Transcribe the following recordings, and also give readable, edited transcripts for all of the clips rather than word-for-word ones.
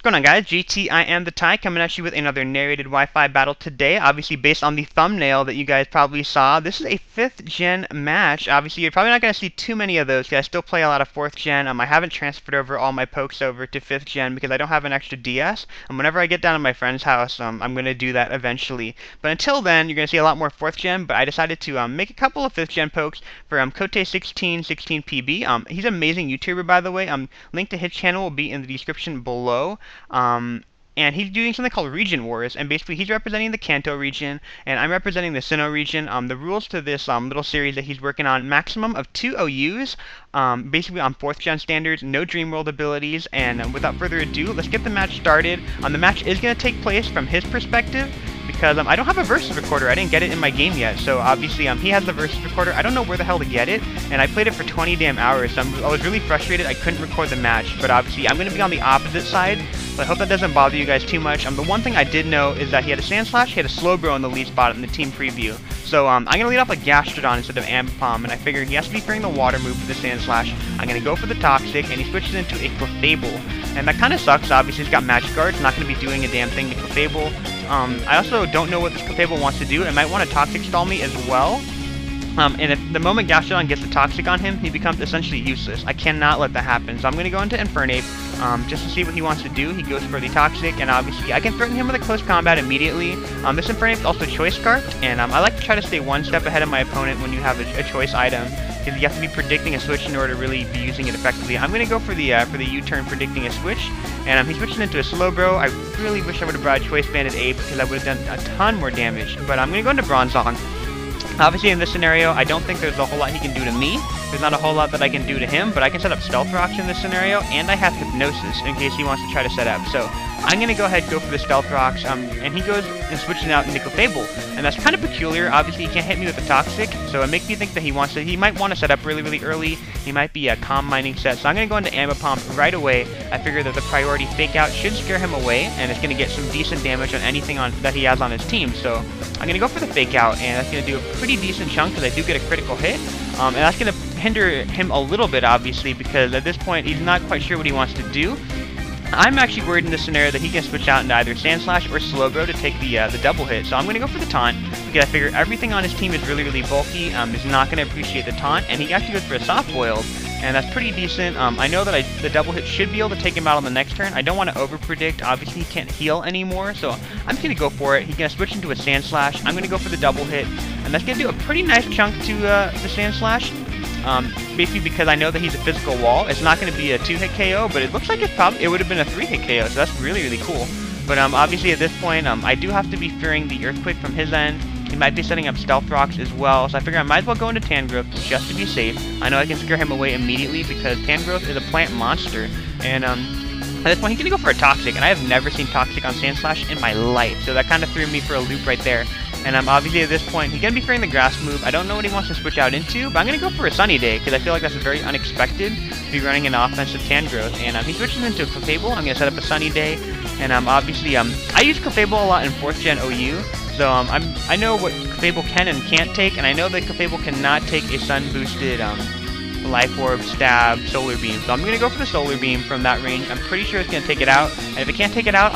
going on, guys? GT, I am the tie, coming at you with another narrated Wi-Fi battle today. Obviously, based on the thumbnail that you guys probably saw, this is a 5th gen match. Obviously, you're probably not going to see too many of those, because I still play a lot of 4th gen. I haven't transferred over all my pokes over to 5th gen because I don't have an extra DS. And whenever I get down to my friend's house, I'm going to do that eventually. But until then, you're going to see a lot more 4th gen. But I decided to make a couple of 5th gen pokes for Cote1616pb. He's an amazing YouTuber, by the way. Link to his channel will be in the description below. And he's doing something called Region Wars, and basically he's representing the Kanto region, and I'm representing the Sinnoh region. The rules to this little series that he's working on, maximum of 2 OUs, basically on 4th gen standards, no Dreamworld abilities, and without further ado, let's get the match started. The match is going to take place from his perspective, because I don't have a versus recorder. I didn't get it in my game yet, so obviously he has the versus recorder. I don't know where the hell to get it, and I played it for 20 damn hours, so I was really frustrated I couldn't record the match. But obviously I'm going to be on the opposite side, so I hope that doesn't bother you guys too much. The one thing I did know is that he had a Sand Slash, he had a Slowbro in the lead spot in the team preview. So I'm going to lead off a Gastrodon instead of Ambipom, and I figured he has to be fearing the water move for the Sand Slash. I'm going to go for the Toxic, and he switches into a Clefable. And that kind of sucks. Obviously he's got Magic Guard, it's not going to be doing a damn thing to Clefable. I also don't know what this Clefable wants to do. It might want to Toxic Stall me as well. And if the moment Gastrodon gets the Toxic on him, he becomes essentially useless. I cannot let that happen. So I'm going to go into Infernape just to see what he wants to do. He goes for the Toxic, and obviously I can threaten him with a close combat immediately. This Infernape is also Choice Scarfed, and I like to try to stay one step ahead of my opponent when you have a choice item, because you have to be predicting a switch in order to really be using it effectively. I'm going to go for the U-turn predicting a switch, and he's switching into a Slowbro. I really wish I would have brought Choice Banded Ape, because I would have done a ton more damage, but I'm going to go into Bronzong. Obviously, in this scenario, I don't think there's a whole lot he can do to me. There's not a whole lot that I can do to him, but I can set up Stealth Rocks in this scenario, and I have Hypnosis in case he wants to try to set up. So I'm going to go ahead and go for the Stealth Rocks, and he goes and switches out into Clefable. And that's kind of peculiar. Obviously, he can't hit me with the Toxic, so it makes me think that he might want to set up really, really early. He might be a Calm Mining set, so I'm going to go into Ambipom right away. I figure that the priority Fake Out should scare him away, and it's going to get some decent damage on anything that he has on his team. So I'm going to go for the Fake Out, and that's going to do a pretty decent chunk because I do get a critical hit. And that's going to hinder him a little bit, obviously, because at this point he's not quite sure what he wants to do. I'm actually worried in this scenario that he can switch out into either Sand Slash or Slowbro to take the double hit. So I'm going to go for the taunt, because I figure everything on his team is really, really bulky. He's not going to appreciate the taunt, and he actually goes for a Soft Boiled, and that's pretty decent. I know that the double hit should be able to take him out on the next turn. I don't want to over-predict. Obviously, he can't heal anymore, so I'm just going to go for it. He's going to switch into a Sand Slash. I'm going to go for the double hit, and that's going to do a pretty nice chunk to the Sand Slash. Basically because I know that he's a physical wall. It's not going to be a 2-hit KO, but it looks like it would have been a 3-hit KO, so that's really, really cool. But obviously at this point, I do have to be fearing the Earthquake from his end. He might be setting up Stealth Rocks as well, so I figure I might as well go into Tangrowth just to be safe. I know I can scare him away immediately because Tangrowth is a plant monster, and at this point he's going to go for a Toxic, and I have never seen Toxic on Sand Slash in my life, so that kind of threw me for a loop right there. And obviously at this point, he's going to be fearing the Grass move. I don't know what he wants to switch out into, but I'm going to go for a Sunny Day, because I feel like that's very unexpected to be running an offensive Tangrowth. And he switches into a Clefable. I'm going to set up a Sunny Day. And obviously, I use Clefable a lot in 4th gen OU, so I know what Clefable can and can't take, and I know that Clefable cannot take a Sun-boosted Life Orb, Stab, Solar Beam. So I'm going to go for the Solar Beam from that range. I'm pretty sure it's going to take it out, and if it can't take it out,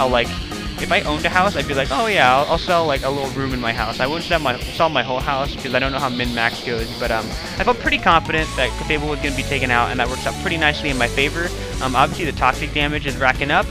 if I owned a house, I'd be like, oh yeah, I'll sell like a little room in my house. I wouldn't sell my whole house because I don't know how min-max goes, but I felt pretty confident that Clefable was going to be taken out, and that works out pretty nicely in my favor. Obviously the Toxic damage is racking up.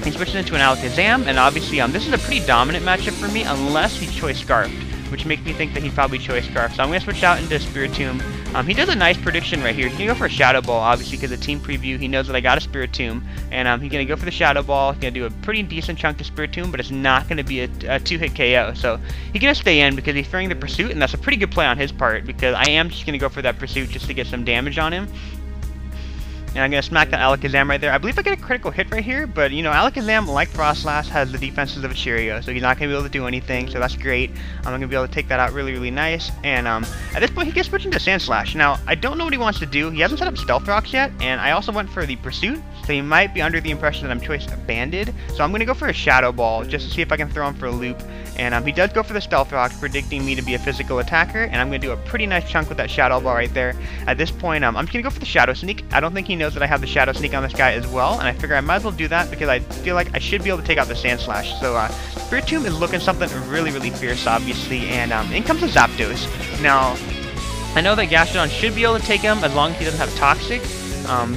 He switches into an Alakazam, and obviously this is a pretty dominant matchup for me unless he Choice Scarfed, which makes me think that he'd probably Choice Scarf. So I'm going to switch out into Spiritomb. He does a nice prediction right here. He's going to go for a Shadow Ball, obviously, because the team preview, he knows that I got a Spiritomb. And he's going to go for the Shadow Ball. He's going to do a pretty decent chunk to Spiritomb, but it's not going to be a 2-hit KO. So he's going to stay in because he's fearing the Pursuit, and that's a pretty good play on his part, because I am just going to go for that Pursuit just to get some damage on him. And I'm going to smack that Alakazam right there. I believe I get a critical hit right here, but, Alakazam, like Frostlass, has the defenses of a Cheerio, so he's not going to be able to do anything, so that's great. I'm going to be able to take that out really, really nice. And at this point, he gets switched into Sand Slash. Now, I don't know what he wants to do. He hasn't set up Stealth Rocks yet, and I also went for the Pursuit, so he might be under the impression that I'm choice banded. So I'm going to go for a Shadow Ball just to see if I can throw him for a loop. And he does go for the Stealth Rock, predicting me to be a physical attacker, and I'm going to do a pretty nice chunk with that Shadow Ball right there. At this point, I'm just going to go for the Shadow Sneak. I don't think he knows that I have the Shadow Sneak on this guy as well, and I figure I might as well do that because I feel like I should be able to take out the Sand Slash. So Spiritomb is looking something really, really fierce, obviously, and in comes the Zapdos. Now, I know that Gastrodon should be able to take him as long as he doesn't have Toxic.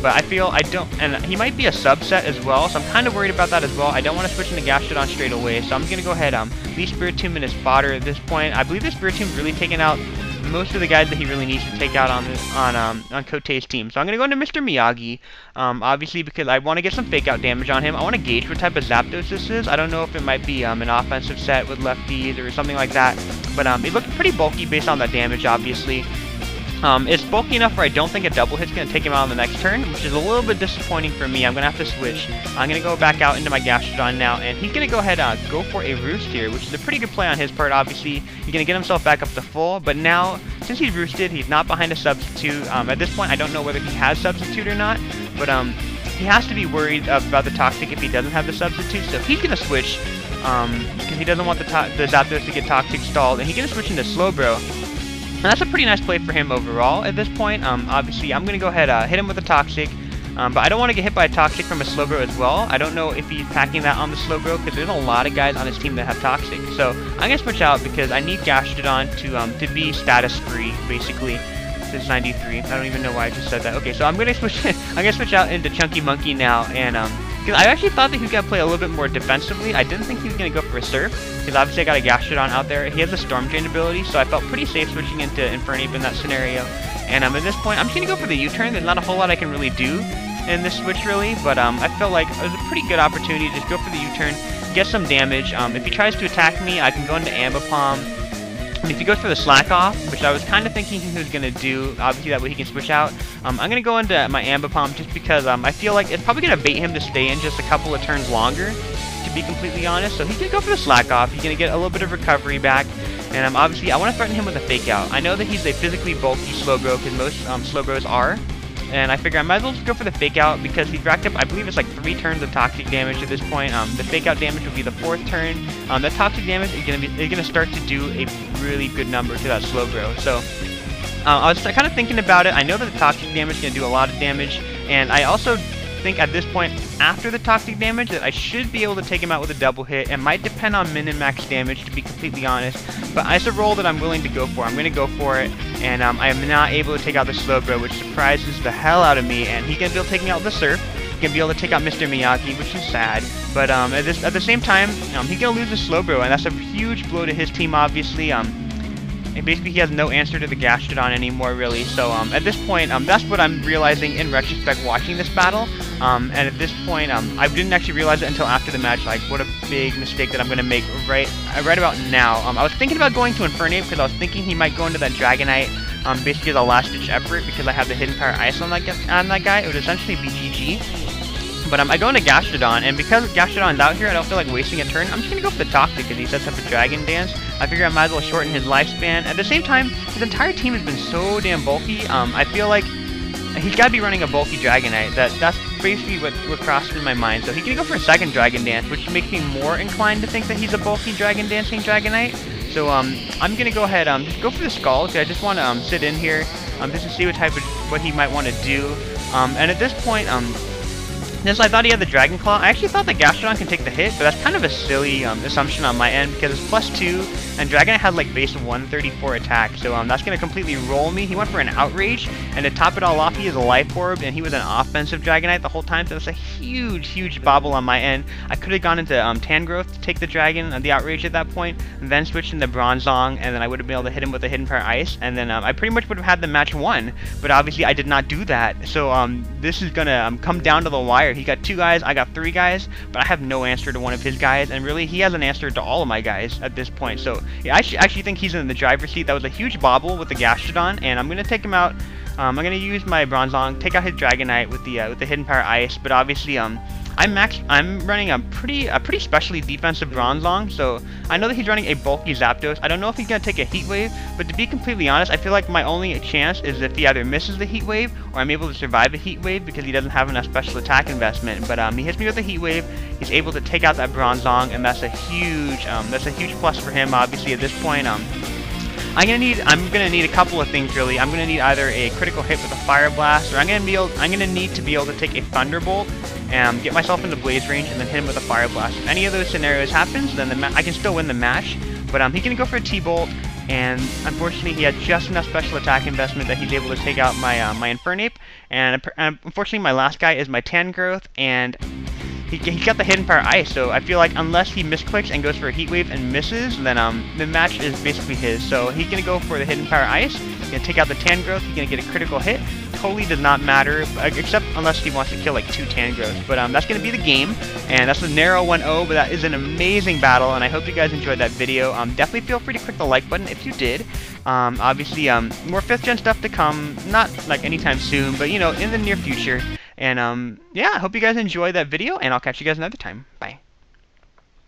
But I feel I don't, and he might be a subset as well, so I'm kind of worried about that as well. I don't want to switch into Gastrodon straight away, so I'm going to go ahead, leave Spiritomb in his fodder at this point. I believe this Spiritomb really taking out most of the guys that he really needs to take out on Cote's team. So I'm going to go into Mr. Miyagi, obviously because I want to get some fake out damage on him. I want to gauge what type of Zapdos this is. I don't know if it might be an offensive set with lefties or something like that, but it looked pretty bulky based on that damage, obviously. It's bulky enough where I don't think a double hit's going to take him out on the next turn, which is a little bit disappointing for me. I'm going to have to switch. I'm going to go back out into my Gastrodon now, and he's going to go ahead and go for a Roost here, which is a pretty good play on his part, obviously. He's going to get himself back up to full, but now, since he's Roosted, he's not behind a Substitute. At this point, I don't know whether he has Substitute or not, but he has to be worried about the Toxic if he doesn't have the Substitute, so he's going to switch, because he doesn't want the Zapdos to get Toxic stalled, and he's going to switch into Slowbro. And that's a pretty nice play for him overall at this point. Obviously, I'm going to go ahead hit him with a Toxic, but I don't want to get hit by a Toxic from a Slowbro as well. I don't know if he's packing that on the Slowbro because there's a lot of guys on his team that have Toxic. So I'm going to switch out because I need Gastrodon to be status free, basically. This is 93. I don't even know why I just said that. Okay, so I'm going to switch out into Chunky Monkey now, and because I actually thought that he was going to play a little bit more defensively. I didn't think he was going to go for a Surf, because obviously I got a Gastrodon out there. He has a Storm Drain ability, so I felt pretty safe switching into Infernape in that scenario. And at this point, I'm just going to go for the U-turn. There's not a whole lot I can really do in this switch, really, but I felt like it was a pretty good opportunity to just go for the U-turn, get some damage. If he tries to attack me, I can go into Ambipom. And if he goes for the Slack Off, which I was kind of thinking he was going to do, obviously that way he can switch out, I'm going to go into my Ambipom just because I feel like it's probably going to bait him to stay in just a couple of turns longer, to be completely honest. So he's going to go for the Slack Off. He's going to get a little bit of recovery back. And obviously I want to threaten him with a Fake Out. I know that he's a physically bulky Slowbro because most Slowbros are. And I figure I might as well just go for the Fake Out because he's racked up, I believe it's like 3 turns of Toxic damage at this point. The Fake Out damage will be the 4th turn. That Toxic damage is gonna start to do a really good number to that Slowbro. So I was kind of thinking about it. I know that the Toxic damage is gonna do a lot of damage, and I also think at this point, after the Toxic damage, that I should be able to take him out with a double hit. It might depend on min and max damage, to be completely honest, but it's a roll that I'm willing to go for. I'm going to go for it, and I am not able to take out the Slowbro, which surprises the hell out of me, and he's going to be able to take me out with the Surf. He's going to be able to take out Mr. Miyagi, which is sad, but at the same time, he's going to lose the Slowbro, and that's a huge blow to his team, obviously. And basically he has no answer to the Gastrodon anymore, really. So at this point, that's what I'm realizing in retrospect watching this battle. And at this point, I didn't actually realize it until after the match, like what a big mistake that I'm going to make right about now. I was thinking about going to Infernape because I was thinking he might go into that Dragonite, basically as a last-ditch effort because I have the Hidden Power Ice on that guy. It would essentially be GG. But I go into Gastrodon, and because Gastrodon's out here, I don't feel like wasting a turn. I'm just going to go for the Toxic because he sets up a Dragon Dance. I figure I might as well shorten his lifespan. At the same time, his entire team has been so damn bulky. I feel like he's got to be running a bulky Dragonite. That's basically what crossed through my mind. So he can go for a second Dragon Dance, which makes me more inclined to think that he's a bulky Dragon Dancing Dragonite. So I'm going to go ahead, just go for the Skull, because I just want to sit in here just to see what he might want to do. And at this point, since I thought he had the Dragon Claw, I actually thought that Gastrodon can take the hit, but that's kind of a silly assumption on my end because it's +2, and Dragonite had like base 134 attack, so that's going to completely roll me. He went for an Outrage, and to top it all off, he is a Life Orb, and he was an offensive Dragonite the whole time, so that's a huge bobble on my end. I could have gone into Tangrowth to take the Dragon and the Outrage at that point, and then switched into Bronzong, and then I would have been able to hit him with a Hidden Power Ice, and then I pretty much would have had the match won, but obviously I did not do that, so this is going to come down to the wire. He got 2 guys, I got 3 guys, but I have no answer to one of his guys, and really he has an answer to all of my guys at this point. So yeah, I actually think he's in the driver's seat. That was a huge bobble with the Gastrodon, and I'm going to take him out. I'm going to use my Bronzong, take out his Dragonite with the Hidden Power Ice, but obviously I'm running a pretty specially defensive bronze long, so I know that he's running a bulky Zapdos. I don't know if he's gonna take a heat wave, but to be completely honest, I feel like my only chance is if he either misses the heat wave or I'm able to survive the heat wave because he doesn't have enough special attack investment. But he hits me with a heat wave. He's able to take out that bronze long, and that's a huge plus for him. Obviously, at this point, I'm gonna need a couple of things really. I'm gonna need either a critical hit with a Fire Blast, or I'm gonna need to be able to take a Thunderbolt and get myself into Blaze range and then hit him with a Fire Blast. If any of those scenarios happens, then I can still win the match. But he's gonna go for a T-Bolt, and unfortunately he had just enough special attack investment that he's able to take out my my Infernape. And unfortunately my last guy is my Tangrowth, and he got the Hidden Power Ice, so I feel like unless he misclicks and goes for a Heat Wave and misses, then the match is basically his. So he's going to go for the Hidden Power Ice, he's going to take out the Tangrowth, he's going to get a critical hit. Totally does not matter, except unless he wants to kill like 2 Tangrowths. But that's going to be the game, and that's the narrow 1-0, but that is an amazing battle, and I hope you guys enjoyed that video. Definitely feel free to click the like button if you did. Obviously, more 5th gen stuff to come, not like anytime soon, but you know, in the near future. And yeah, I hope you guys enjoyed that video, and I'll catch you guys another time. Bye.